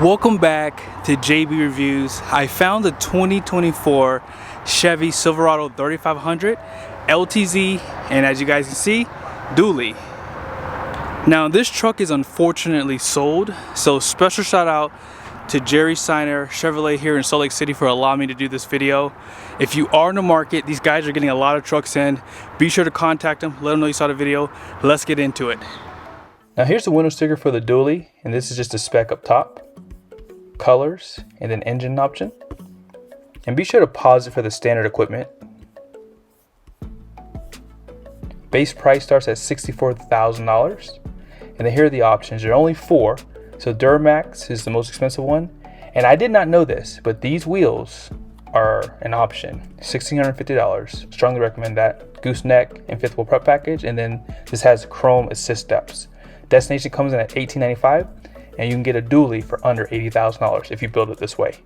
Welcome back to JB Reviews. I found the 2024 Chevy Silverado 3500 LTZ, and as you guys can see, dually. Now this truck is unfortunately sold, so special shout out to Jerry Seiner Chevrolet here in Salt Lake City for allowing me to do this video. If you are in the market, these guys are getting a lot of trucks in. Be sure to contact them, let them know you saw the video. Let's get into it. Now here's the window sticker for the dually, and this is just a spec up top. Colors, and then engine option. And be sure to pause it for the standard equipment. Base price starts at $64,000. And then here are the options. There are only 4. So Duramax is the most expensive one. And I did not know this, but these wheels are an option. $1,650. Strongly recommend that. Gooseneck and 5th wheel prep package. And then this has chrome assist steps. Destination comes in at $1,895. And you can get a dually for under $80,000 if you build it this way.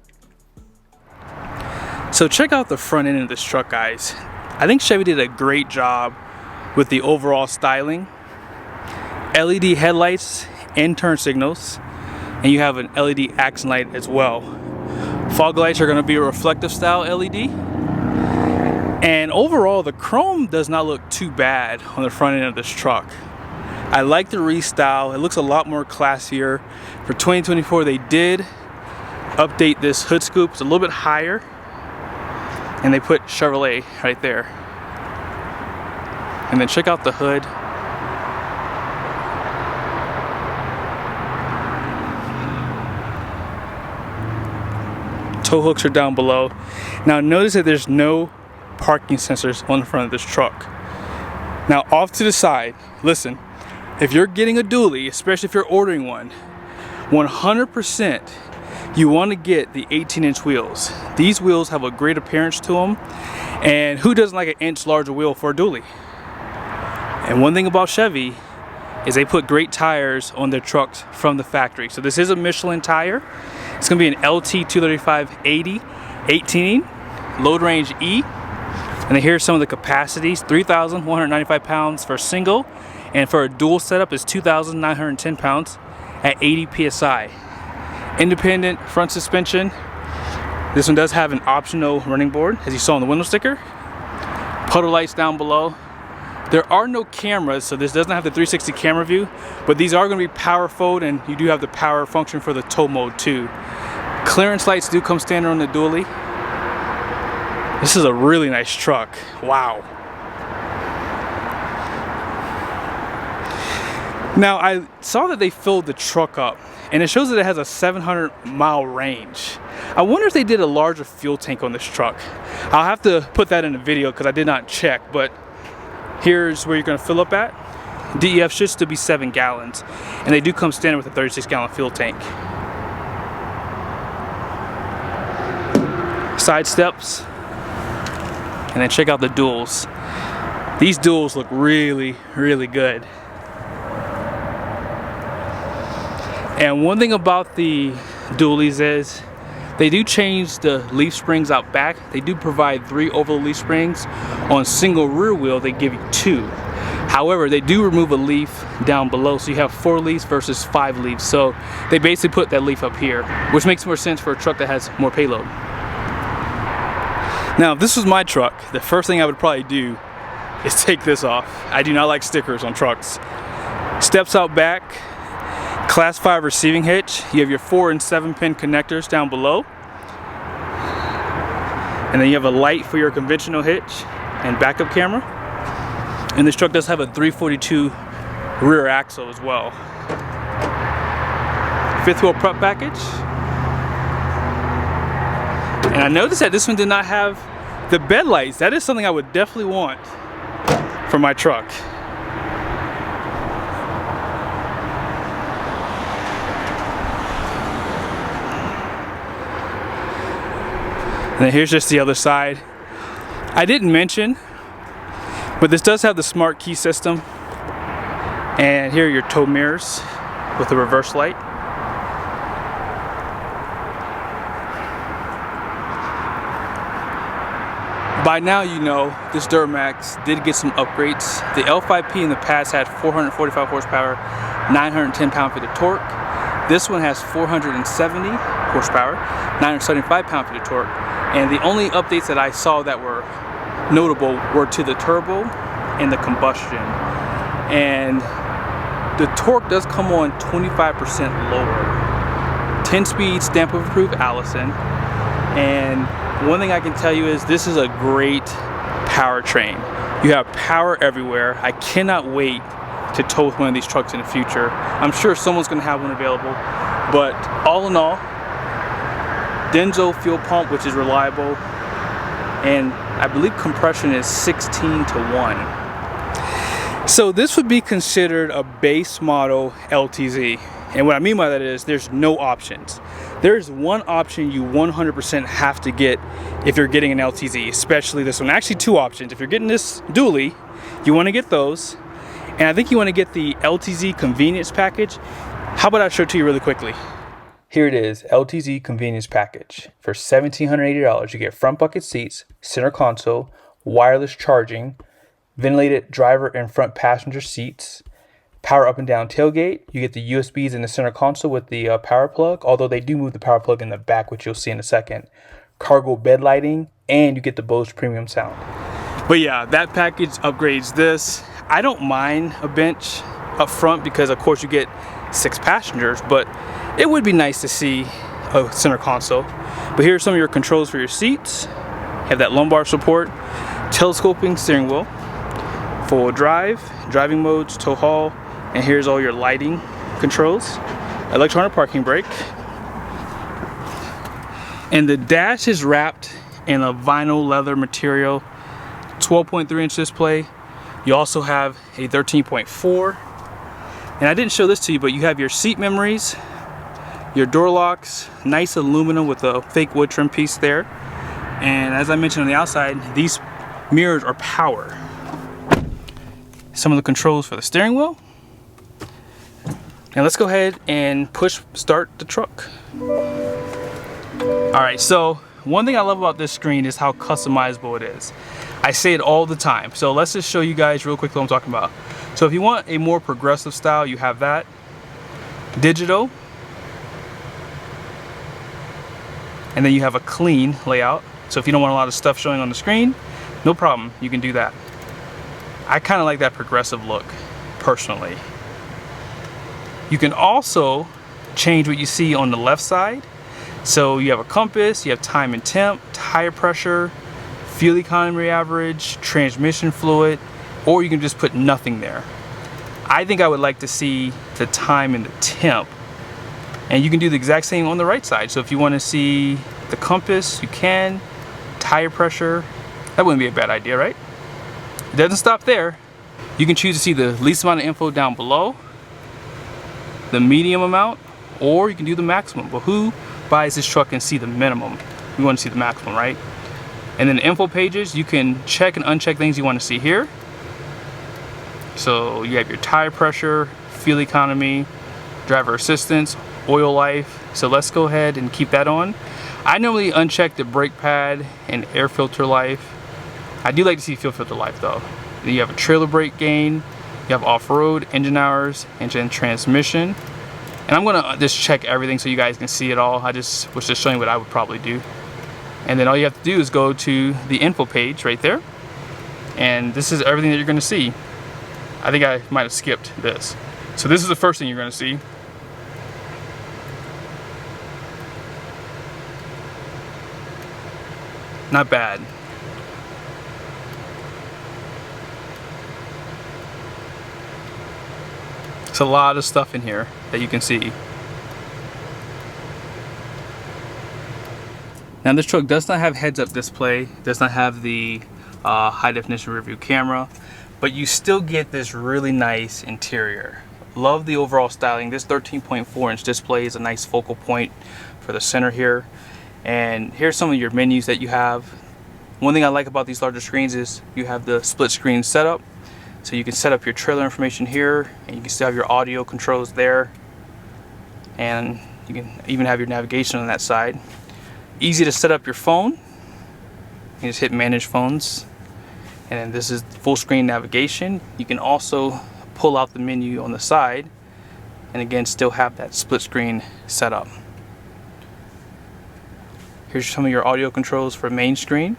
So check out the front end of this truck, guys. I think Chevy did a great job with the overall styling. LED headlights and turn signals, and you have an LED accent light as well. Fog lights are going to be a reflective style LED. And overall, the chrome does not look too bad on the front end of this truck. I like the restyle. It looks a lot more classier. For 2024, they did update this hood scoop. It's a little bit higher. And they put Chevrolet right there. And then check out the hood. Tow hooks are down below. Now notice that there's no parking sensors on the front of this truck. Now off to the side, listen. If you're getting a dually, especially if you're ordering one, 100% you want to get the 18-inch wheels. These wheels have a great appearance to them, and who doesn't like an inch larger wheel for a dually? And one thing about Chevy is they put great tires on their trucks from the factory. So this is a Michelin tire. It's going to be an LT 235/80 18 load range E. And then here's some of the capacities: 3,195 pounds for single. And for a dual setup is 2,910 pounds at 80 psi. Independent front suspension. This one does have an optional running board, as you saw on the window sticker. Puddle lights down below. There are no cameras, so this doesn't have the 360 camera view, but these are going to be power fold, and you do have the power function for the tow mode too. Clearance lights do come standard on the dually. This is a really nice truck. Wow. Now I saw that they filled the truck up, and it shows that it has a 700-mile range. I wonder if they did a larger fuel tank on this truck. I'll have to put that in the video because I did not check, but here's where you're going to fill up at. DEF should still be 7 gallons, and they do come standard with a 36-gallon fuel tank. Side steps, and then check out the duals. These duals look really, really good. And one thing about the dualies is they do change the leaf springs out back. They do provide 3 oval leaf springs. On single rear wheel, they give you 2. However, they do remove a leaf down below, so you have 4 leaves versus 5 leaves. So they basically put that leaf up here, which makes more sense for a truck that has more payload. Now, if this was my truck, the first thing I would probably do is take this off. I do not like stickers on trucks. Steps out back. Class 5 receiving hitch. You have your 4 and 7 pin connectors down below. And then you have a light for your conventional hitch and backup camera. And this truck does have a 342 rear axle as well. 5th wheel prep package. And I noticed that this one did not have the bed lights. That is something I would definitely want for my truck. And then here's just the other side. I didn't mention, but this does have the smart key system. And here are your tow mirrors with the reverse light. By now you know this Duramax did get some upgrades. The L5P in the past had 445 horsepower, 910 pound-feet of torque. This one has 470 horsepower, 975 pound-feet of torque, and the only updates that I saw that were notable were to the turbo and the combustion. And the torque does come on 25% lower. 10-speed stamp-of-approved Allison. And one thing I can tell you is this is a great powertrain. You have power everywhere. I cannot wait to tow with one of these trucks in the future. I'm sure someone's going to have one available. But all in all, Denso fuel pump, which is reliable, and I believe compression is 16 to 1. So this would be considered a base model LTZ. And what I mean by that is there's no options. There's one option you 100% have to get if you're getting an LTZ, especially this one. Actually, two options. If you're getting this dually, you want to get those. And I think you want to get the LTZ convenience package. How about I show it to you really quickly? Here it is, LTZ convenience package. For $1,780, you get front bucket seats, center console, wireless charging, ventilated driver and front passenger seats, power up and down tailgate. You get the USBs in the center console with the power plug, although they do move the power plug in the back, which you'll see in a second. Cargo bed lighting, and you get the Bose premium sound. But yeah, that package upgrades this. I don't mind a bench up front because of course you get 6 passengers, but it would be nice to see a center console. But here are some of your controls for your seats. You have that lumbar support, telescoping steering wheel, full drive, driving modes, tow haul, and here's all your lighting controls, electronic parking brake. And the dash is wrapped in a vinyl leather material, 12.3-inch display. You also have a 13.4. And I didn't show this to you, but you have your seat memories, your door locks, nice aluminum with a fake wood trim piece there. And as I mentioned on the outside, these mirrors are power. Some of the controls for the steering wheel. Now let's go ahead and push start the truck. All right, so one thing I love about this screen is how customizable it is. I say it all the time, so let's just show you guys real quick what I'm talking about. So if you want a more progressive style, you have that. Digital. And then you have a clean layout. So if you don't want a lot of stuff showing on the screen, no problem, you can do that. I kind of like that progressive look, personally. You can also change what you see on the left side. So you have a compass, you have time and temp, tire pressure, fuel economy average, transmission fluid, or you can just put nothing there. I think I would like to see the time and the temp. And you can do the exact same on the right side. So if you want to see the compass, you can. Tire pressure, that wouldn't be a bad idea, right? It doesn't stop there. You can choose to see the least amount of info down below, the medium amount, or you can do the maximum. But who buys this truck and see the minimum? We want to see the maximum, right? And then the info pages, you can check and uncheck things you want to see here. So you have your tire pressure, fuel economy, driver assistance, oil life. So let's go ahead and keep that on. I normally uncheck the brake pad and air filter life. I do like to see fuel filter life though. Then you have a trailer brake gain, you have off-road, engine hours, engine transmission. And I'm gonna just check everything so you guys can see it all. I just was just showing you what I would probably do. And then all you have to do is go to the info page right there. And this is everything that you're gonna see. I think I might have skipped this. So this is the first thing you're gonna see. Not bad. It's a lot of stuff in here that you can see. Now this truck does not have heads-up display, does not have the high-definition rear view camera, but you still get this really nice interior. Love the overall styling. This 13.4-inch display is a nice focal point for the center here. And here's some of your menus that you have. One thing I like about these larger screens is you have the split screen setup. So you can set up your trailer information here, and you can still have your audio controls there. And you can even have your navigation on that side. Easy to set up your phone. You just hit manage phones. And then this is full screen navigation. You can also pull out the menu on the side and again still have that split screen setup. Here's some of your audio controls for main screen,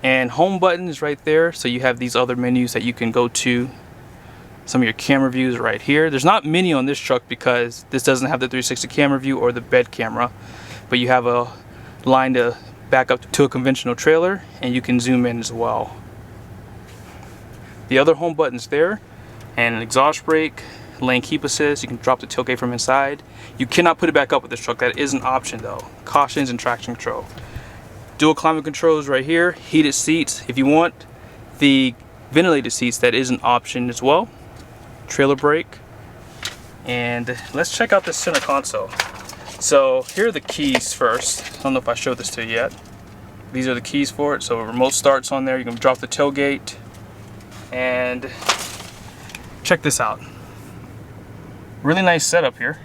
and home button is right there, so you have these other menus that you can go to. Some of your camera views are right here. There's not many on this truck because this doesn't have the 360 camera view or the bed camera, but you have a line to back up to a conventional trailer, and you can zoom in as well. The other home button's there, and an exhaust brake, lane keep assist. You can drop the tailgate from inside. You cannot put it back up with this truck. That is an option though. Cautions and traction control. Dual climate controls right here. Heated seats. If you want the ventilated seats, that is an option as well. Trailer brake. And let's check out the center console. So here are the keys first. I don't know if I showed this to you yet. These are the keys for it. So remote starts on there. You can drop the tailgate. And check this out. Really nice setup here.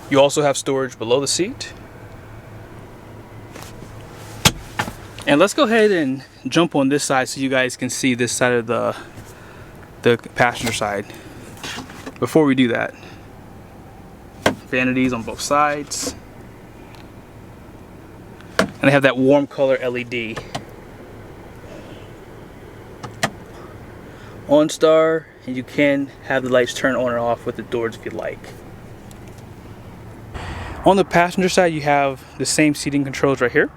You also have storage below the seat. And let's go ahead and jump on this side so you guys can see this side of the passenger side. Before we do that, vanities on both sides. And they have that warm color LED. OnStar, and you can have the lights turn on and off with the doors if you'd like. On the passenger side, you have the same seating controls right here.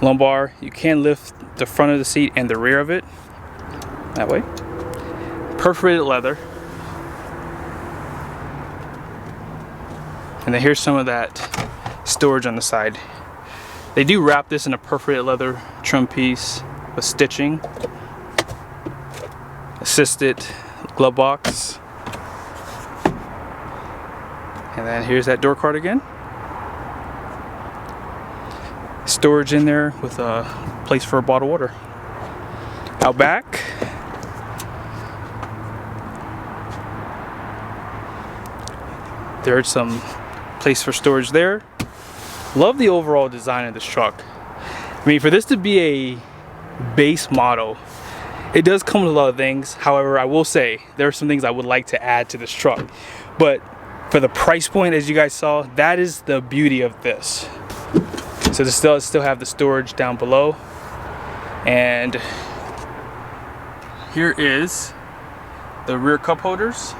Lumbar, you can lift the front of the seat and the rear of it that way. Perforated leather. And then here's some of that storage on the side. They do wrap this in a perforated leather trim piece with stitching. Assisted glove box. And then here's that door card again. Storage in there with a place for a bottle of water. Out back, there's some place for storage there. Love the overall design of this truck. I mean, for this to be a base model, it does come with a lot of things. However, I will say there are some things I would like to add to this truck. But for the price point, as you guys saw, that is the beauty of this. So this still have the storage down below. And here is the rear cup holders,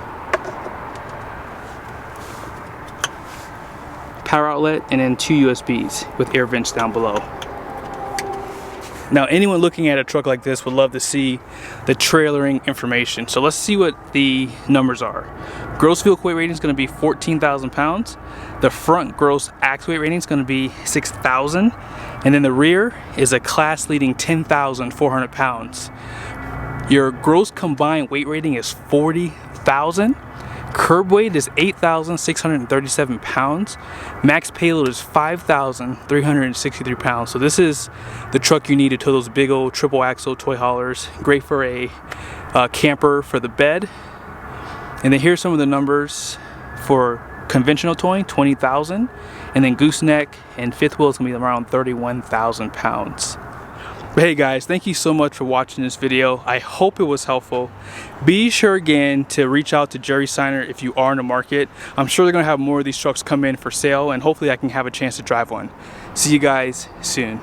power outlet, and then 2 USBs with air vents down below. Now, anyone looking at a truck like this would love to see the trailering information. So let's see what the numbers are. Gross vehicle weight rating is going to be 14,000 pounds. The front gross axle weight rating is going to be 6,000. And then the rear is a class leading 10,400 pounds. Your gross combined weight rating is 40,000. Curb weight is 8,637 pounds. Max payload is 5,363 pounds. So this is the truck you need to tow those big old triple axle toy haulers. Great for a camper for the bed. And then here's some of the numbers for conventional towing, 20,000. And then gooseneck and fifth wheel is gonna be around 31,000 pounds. But hey guys, thank you so much for watching this video. I hope it was helpful. Be sure again to reach out to Jerry Seiner if you are in the market. I'm sure they're gonna have more of these trucks come in for sale, and hopefully I can have a chance to drive one. See you guys soon.